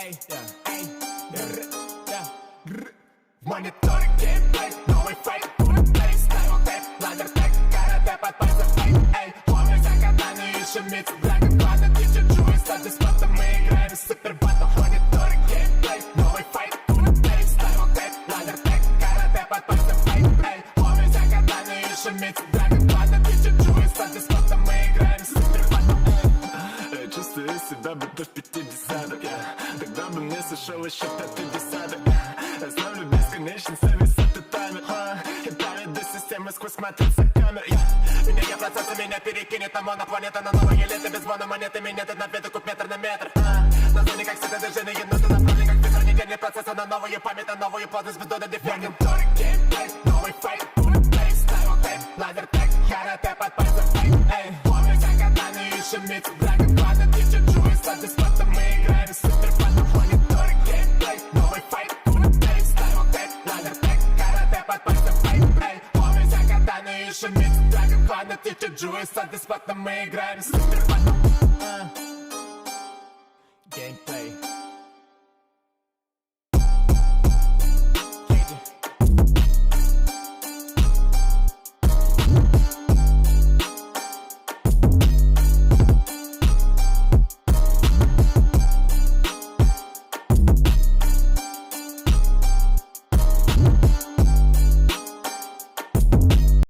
эй, эй, в мониторе геймплей, новый фейк, буллетплей, стайл тэп, лазер тэк, карате под пальцем, эй, помню за катание и шумит, драгон хватит, и чуть-чуть, стать спотом, мы играем в супер батл, в мониторе геймплей, новый фейк, буллетплей, стайл тэп, лазер тэк, карате под пальцем, эй, помню за катание и шумит, драгон хватит, и чуть-чуть, стать спотом, мы играем в супер батл. Чувствую себя будто в 50-х, тогда бы мне сошел еще 50-х. Оставлю бесконечный сервис от таймер, и проведу системы сквозь матрицы камер. Меняя процессы, меня перекинет на монопланета, на новые леты, без звона монеты, минеты на виду куб-метр на метр. На зоне как всегда движение, ноты на броне, как ветер, недельный процесс, на новую память, на новую плотность, без доли дефекта. Монитор, геймплей, новый фейк, буллетплей, стайл тэп, лазер тэк, карате под пальцем, эй, помню за катание и шумит, драгон хватит, и чуть-чуть, стать спотом, мы играем в супер батл. Монитор, геймплей, новый фейк, буллетплей, стайл тэп, лазер тэк, карате под пальцем, эй, помню за катание и шумит, драгон хватит, и чуть-чуть, стать спотом, мы играем в супер батл. Геймплей.